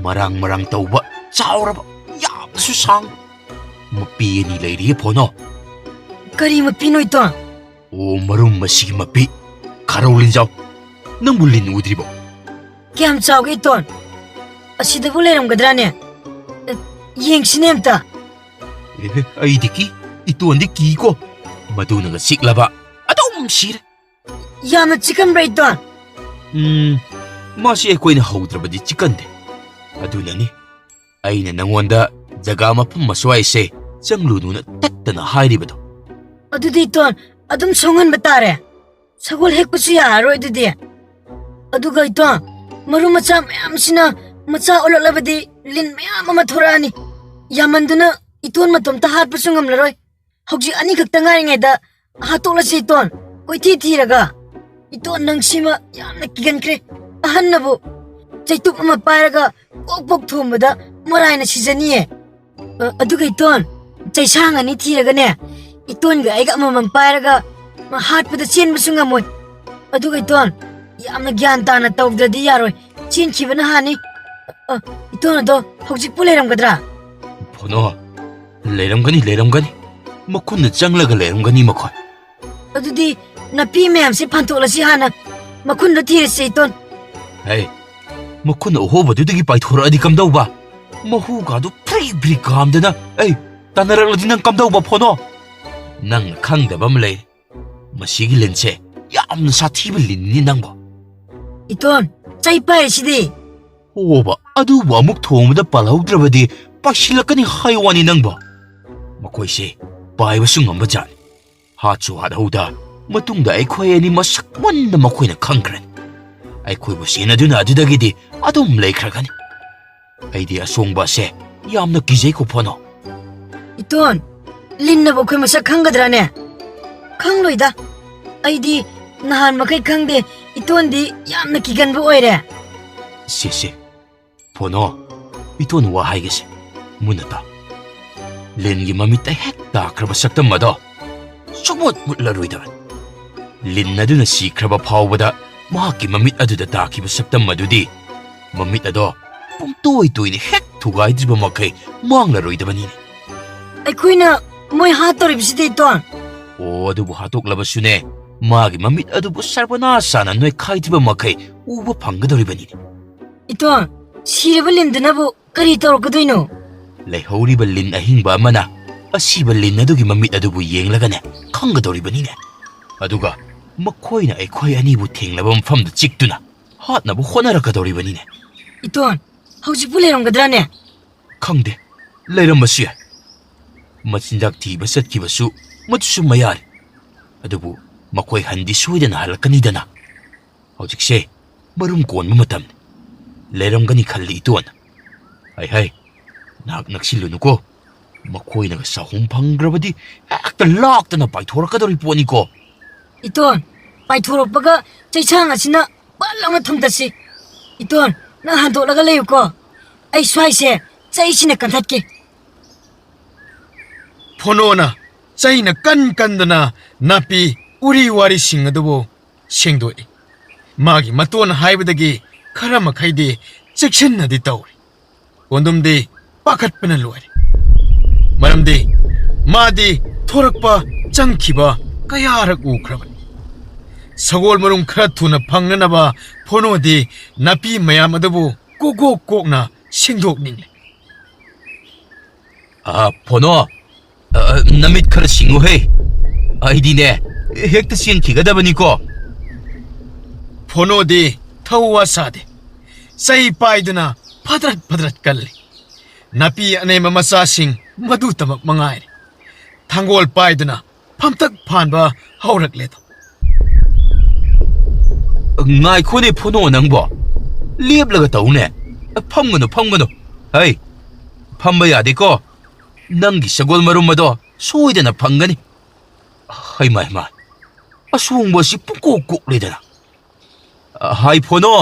ꯃꯔꯥꯡ ꯇꯧꯕ ꯆꯥꯎꯔꯕ ꯌꯥꯝꯅꯁꯨ ꯁꯥꯡ ꯃꯄꯤ ꯑꯅꯤ ꯂꯩꯔꯤꯌꯦ ꯐꯣꯅꯣ करी मपीनो इतोन ꯑꯣ ꯃꯔꯨꯝ ꯃꯁꯤꯒꯤ ꯃꯄꯤ ꯈꯥꯔꯧ ꯂꯤꯟꯖꯥꯎ ꯅꯪꯕꯨ ꯂꯤꯟ ꯎꯗ꯭ꯔꯤꯕꯣ क्या चावगे इतोन असिदबु लेरमगद्राने येंगसिने अमता ꯑꯩꯗꯤ ꯏꯇꯣꯟꯗꯤ ꯀꯤꯀꯣ ꯃꯗꯨꯅꯒ ꯆꯤꯛꯂꯕ ꯑꯗꯨꯝ ꯁꯤꯔꯦ यामना चिकन ब्रा इतोन ꯃꯥꯁꯤ ꯑꯩꯈꯣꯏꯅ ꯍꯧꯗ꯭ꯔꯕꯗꯤ ꯆꯤꯛꯀꯟꯗꯦ ꯑꯗꯨꯅꯅꯤ ꯑꯩꯅ ꯅꯉꯣꯟꯗ ꯖꯒꯥ ꯃꯐꯝ ꯑꯁ꯭ꯋꯥꯏꯁꯦ ꯆꯪꯂꯨꯅꯨꯅ ꯇꯠꯇꯅ ꯍꯥꯏꯔꯤꯕꯗꯣ अदुदी इतोन अदुम सोंगन बतारे सगोल हेकपुसु यारोय दुदी अदुगा इतोन मरु मचा मयामसिना मचा ओललबदी लिन मयाम अमा थोरानी यामंदुना इतोन मतोमता हातपुसु ngamlaroy हौजी अनि खक्ता ngaringeda हातोलसी इतोन कोइथि थिरगा इतोन नंगसिमा यामना किगनख्रे अहन्नबु चैतुप अमा पायरगा कोकपोक थोमबदा मोरायना सिजनिए अदुगा इतोन चैसांगनी थिरगाने इतोन गा आइगा अमम पायरगा हातपदा चेनबसु ngamoi अदुगा इतोन यामना ज्ञान ताना तौद्रदि यारोय चेनखिबना हानि इतोन दो हौजी पुलेरमगद्रा ꯐꯣꯅꯣ ꯂꯩꯔꯝꯒꯅꯤ ꯃꯈꯨꯟꯅ ꯆꯪꯂꯒ ꯂꯩꯔꯝꯒꯅꯤ ꯃꯈꯣꯏ अदुदी नपी मैम से फंतोलसी हाना मखुन थीरसे इतोन ꯍꯩ ꯃꯈꯨꯟ ꯑꯍꯣꯕꯗꯨꯗꯒꯤ ꯄꯥꯏꯊꯣꯔꯛꯑꯗꯤ ꯀꯝꯗꯧꯕ ꯃꯍꯨꯒꯥꯗꯨ ꯐ꯭ꯔꯤ ꯀꯥꯝꯗꯅ ꯑꯩ ꯇꯥꯟꯅꯔꯛꯂꯗꯤ ꯅꯪ ꯀꯝꯗꯧꯕ ꯐꯣꯅꯣ ꯅꯪꯅ ꯈꯪꯗꯕ ꯑꯃ ꯂꯩꯔꯦ ꯃꯁꯤꯒꯤ ꯂꯤꯟꯁꯦ ꯌꯥꯝꯅ ꯁꯥꯊꯤꯕ ꯂꯤꯟꯅꯤ ꯅꯪꯕꯣ इतोन चै पाइसिदी ꯑꯣꯕ ꯑꯗꯨꯕꯨ ꯑꯃꯨꯛ ꯊꯣꯡꯕꯗ ꯄꯥꯜꯍꯧꯗ꯭ꯔꯕꯗꯤ ꯄꯥꯏꯁꯤꯜꯂꯛꯀꯅꯤ ꯍꯥꯏꯋꯥꯅꯤ ꯅꯪꯕꯣ ꯃꯈꯣꯏꯁꯦ ꯄꯥꯏꯕꯁꯨ ꯉꯝꯕ ꯖꯥꯠꯅꯤ ꯍꯥꯠꯁꯨ ꯍꯥꯠꯍꯧꯗ ꯃꯇꯨꯡꯗ ꯑꯩꯈꯣꯏ ꯑꯅꯤ ꯃꯁꯛ ꯃꯨꯟꯅ ꯃꯈꯣꯏꯅ ꯈꯪꯈ꯭ꯔꯅꯤ ꯑꯩꯈꯣꯏꯕꯨ ꯁꯦꯟꯅꯗꯨꯅ ꯑꯗꯨꯗꯒꯤꯗꯤ ꯑꯗꯨꯝ ꯂꯩꯈ꯭ꯔꯒꯅꯤ ꯑꯩꯗꯤ ꯑꯁꯣꯡꯕ ꯑꯁꯦ ꯌꯥꯝꯅ ꯀꯤꯖꯩꯀꯣ ꯐꯣꯅꯣ इतोन लिन्नबो खोय मसक खंगद्राने खंगलोइदा अइदी nahan makai khangde iton di yamna kigan bu oire. ꯁꯤ ꯐꯣꯅꯣ ꯏꯇꯣꯟ ꯋꯥ ꯍꯥꯏꯒꯦꯁꯦ ꯃꯨꯟꯅ ꯇꯥ ꯂꯤꯟꯒꯤ ꯃꯃꯤꯠꯇ ꯍꯦꯛ ꯇꯥꯈ꯭ꯔꯕ ꯁꯛꯇꯝ ꯑꯗꯣ ꯁꯨꯡꯃꯨꯠ ꯃꯨꯠꯂꯔꯣꯏꯗꯕꯅꯤ ꯂꯤꯟ ꯑꯗꯨꯅ ꯁꯤꯈ꯭ꯔꯕ ꯐꯥꯎꯕꯗ ꯃꯍꯥꯛꯀꯤ ꯃꯃꯤꯠ ꯑꯗꯨꯗ ꯇꯥꯈꯤꯕ ꯁꯛꯇꯝ ꯑꯗꯨꯗꯤ ꯃꯃꯤꯠ ꯑꯗꯣ ꯄꯨꯡꯇꯣꯏ ꯇꯣꯏꯅ ꯍꯦꯛ ꯊꯨꯒꯥꯏꯗ꯭ꯔꯤꯕ ꯃꯈꯩ ꯃꯥꯡꯂꯔꯣꯏꯗꯕꯅꯤꯅꯦ ꯑꯩꯈꯣꯏꯅ ꯃꯣꯏ ꯍꯥꯠꯇꯧꯔꯤꯕꯁꯤꯗꯤ ꯏꯇꯣꯟ. ꯑꯣ ꯑꯗꯨꯕꯨ ꯍꯥꯠꯇꯣꯛꯂꯕꯁꯨꯅꯦ ꯃꯥꯒꯤ ꯃꯃꯤꯠ ꯑꯗꯨꯕꯨ ꯁꯔꯕꯅꯥꯁꯥꯅ ꯅꯣꯏꯈꯥꯏꯗ꯭ꯔꯤꯕ ꯃꯈꯩ ꯎꯕ ꯐꯪꯒꯗꯧꯔꯤꯕꯅꯤꯅꯦ 이톤 시르바 린드나부 그리 떨어거든요. ꯂꯩꯍꯧꯔꯤꯕ ꯂꯤꯟ ꯑꯍꯤꯡꯕ ꯑꯃꯅ ꯑꯁꯤꯕ ꯂꯤꯟ ꯑꯗꯨꯒꯤ ꯃꯃꯤꯠ ꯑꯗꯨꯕꯨ ꯌꯦꯡꯂꯒꯅꯦ ꯈꯪꯒꯗꯧꯔꯤꯕꯅꯤꯅꯦ ꯑꯗꯨꯒ ꯃꯈꯣꯏꯅ ꯑꯩꯈꯣꯏ ꯑꯅꯤꯕꯨ ꯊꯦꯡꯂꯕ ꯃꯐꯝꯗ ꯆꯤꯛꯇꯨꯅ ꯍꯥꯠꯅꯕ ꯍꯣꯠꯅꯔꯛꯀꯗꯧꯔꯤꯕꯅꯤꯅꯦ. 이톤 ꯍꯧꯖꯤꯛꯄꯨ ꯂꯩꯔꯝꯒꯗ꯭ꯔꯥꯅꯦ? ꯈꯪꯗꯦ, ꯂꯩꯔꯝꯕꯁꯨ ꯌꯥꯏ. ꯃꯆꯤꯟꯖꯥꯛ ꯊꯤꯕ ꯆꯠꯈꯤꯕꯁꯨ ꯃꯗꯨꯁꯨ ꯃꯌꯥꯔꯦ. ꯑꯗꯨꯕꯨ ꯃꯈꯣꯏ ꯍꯟꯗꯤ ꯁꯣꯏꯗꯅ ꯍꯜꯂꯛꯀꯅꯤꯗꯅ. ꯍꯧꯖꯤꯛꯁꯦ ꯃꯔꯨꯝ ꯀꯣꯟꯕ ꯃꯇꯝꯅꯤ. ꯂꯩꯔꯝꯒꯅꯤ ꯈꯜꯂꯤ ꯏꯇꯣꯟ. ꯍꯩ ꯅꯍꯥꯛ ꯅꯛꯁꯤꯜꯂꯨꯅꯨꯀꯣ. ꯃꯈꯣꯏꯅꯒ ꯆꯥꯍꯨꯝ ꯐꯪꯈ꯭ꯔꯕꯗꯤ ꯍꯦꯛꯇ ꯂꯥꯛꯇꯅ ꯄꯥꯏꯊꯣꯔꯛꯀꯗꯧꯔꯤ ꯄꯣꯠꯅꯤꯀꯣ. 이톤 파이토록바가 ꯆꯩꯁꯥꯡ ꯑꯁꯤꯅ ꯄꯥꯜ ꯂꯥꯎꯅ ꯊꯨꯝꯗꯠꯁꯤ. 이톤 ꯅꯪ ꯍꯟꯗꯣꯛꯂꯒ ꯂꯩꯌꯨꯀꯣ. ꯑꯩ ꯁ꯭ꯋꯥꯏꯁꯦ ꯆꯩꯁꯤꯅ ꯀꯟꯊꯠꯀꯦ. ꯐꯣꯅꯣꯅ ꯆꯩꯅ ꯀꯟꯗꯅ ꯅꯥꯄꯤ ꯎꯔꯤ ꯋꯥꯔꯤꯁꯤꯡ ꯑꯗꯨꯕꯨ ꯁꯦꯡꯗꯣꯛꯏ. ꯃꯥꯒꯤ ꯃꯇꯣꯟ ꯍꯥꯏꯕꯗꯒꯤ ꯈꯔ ꯃꯈꯩꯗꯤ ꯆꯦꯛꯁꯤꯟꯅꯗꯤ ꯇꯧꯔꯤ. ꯀꯣꯟꯗꯨꯝꯗꯤ ꯄꯥꯈꯠꯄꯅ ꯂꯣꯏꯔꯦ. ꯃꯔꯝꯗꯤ ꯃꯥꯗꯤ ꯊꯣꯔꯛꯄ ꯆꯪꯈꯤꯕ ꯀꯌꯥꯔꯛ ꯎꯈ꯭ꯔꯕꯅꯤ. ꯁꯒꯣꯜ ꯃꯔꯨꯝ ꯈꯔ ꯊꯨꯅ ꯐꯪꯅꯅꯕ ꯐꯣꯅꯣꯗꯤ ꯅꯥꯄꯤ ꯃꯌꯥꯝ ꯑꯗꯨꯕꯨ ꯀꯣꯛꯅ ꯁꯦꯡꯗꯣꯛꯅꯤꯡꯂꯦ. ꯐꯣꯅꯣ, ꯅꯃꯤꯠ ꯈꯔ ꯁꯤꯡꯉꯨꯍꯦ. ꯑꯩꯗꯤꯅꯦ ꯍꯦꯛꯇ ꯆꯦꯟꯈꯤꯒꯗꯕꯅꯤꯀꯣ. ꯐꯣꯅꯣꯗꯤ ꯊꯧꯋꯥ ꯁꯥꯗꯦ. ꯆꯩ ꯄꯥꯏꯗꯨꯅ ꯐꯗ꯭ꯔꯠ ꯀꯜꯂꯤ. ꯅꯥꯄꯤ ꯑꯅꯦꯝꯕ ꯃꯆꯥꯁꯤꯡ ꯃꯗꯨꯇꯃꯛ ꯃꯉꯥꯏꯔꯦ. ꯊꯥꯡꯒꯣꯜ ꯄꯥꯏꯗꯨꯅ ꯐꯝꯇꯛ ꯐꯥꯟꯕ ꯍꯧꯔꯛꯂꯦꯗꯣ. ꯉꯥꯏꯈꯣꯅꯦ ꯐꯣꯅꯣ ꯅꯪꯕꯣ. ꯂꯦꯞꯂꯒ ꯇꯧꯅꯦ. ꯐꯝꯒꯅꯨ. ꯍꯩ, ꯐꯝꯕ ꯌꯥꯗꯦꯀꯣ. ꯅꯪꯒꯤ ꯁꯒꯣꯜ ꯃꯔꯨꯝ ꯑꯗꯣ ꯁꯣꯏꯗꯅ ꯐꯪꯒꯅꯤ. ꯍꯩꯃꯥ, ꯑꯁꯣꯡꯕ ꯑꯁꯤ ꯄꯨꯡꯀꯣꯛ ꯂꯩꯗꯅ. ꯍꯥꯏ ꯐꯣꯅꯣ,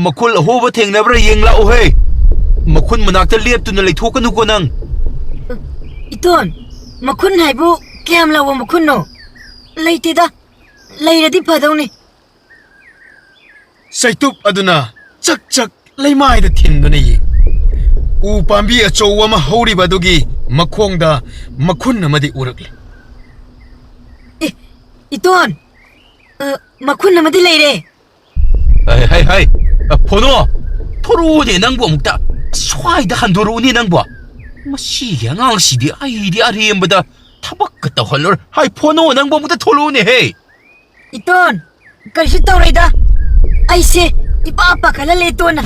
ꯃꯈꯨꯜ ꯑꯍꯣꯕ ꯊꯦꯡꯅꯕ꯭ꯔꯥ ꯌꯦꯡꯂꯛꯎꯍꯦ. ꯃꯈꯨꯟ ꯃꯅꯥꯛꯇ ꯂꯦꯞꯇꯨꯅ ꯂꯩꯊꯣꯛꯀꯅꯨꯀꯣ ꯅꯪ. 이톤 मखुन हाइबु क्याम लावो मखुन्नो? लैतेदा. लैरदि फदौनी. ꯁꯩꯇꯨꯞ ꯑꯗꯨꯅ ꯆꯛ ꯂꯩꯃꯥꯏꯗ ꯊꯤꯟꯗꯨꯅ ꯌꯦꯡ. ꯎ ꯄꯥꯝꯕꯤ ꯑꯆꯧꯕ ꯑꯃ ꯍꯧꯔꯤꯕ ꯑꯗꯨꯒꯤ ꯃꯈꯣꯡꯗ ꯃꯈꯨꯟ ꯑꯃꯗꯤ ꯎꯔꯛꯂꯦ. 이톤 मखुन अमदि लैरे. ꯍꯩ, ꯐꯣꯅꯣ, ꯊꯣꯔꯛꯑꯣꯅꯦ ꯅꯪꯕꯨ ꯑꯃꯨꯛꯇ. ꯁ꯭ꯋꯥꯏꯗ ꯍꯟꯗꯣꯔꯛꯎꯅꯦ ꯅꯪꯕꯨ. ꯃꯁꯤꯒꯤ ꯑꯉꯥꯡꯁꯤꯗꯤ ꯑꯩꯗꯤ ꯑꯔꯦꯝꯕꯗ ꯊꯕꯛꯀ ꯇꯧꯍꯜꯂꯣꯏ. ꯍꯥꯏ ꯐꯣꯅꯣ, ꯅꯪꯕꯨ ꯑꯃꯨꯛꯇ ꯊꯣꯛꯂꯛꯎꯅꯦꯍꯦ. 이톤 करिसु तौरैदा. ऐसे इपा पाखला ले इतोन.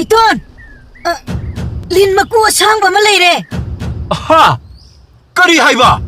इतोन लिन मकु असंग बम लैरे. ꯍꯥ, ꯀꯔꯤ ꯍꯥꯏꯕ?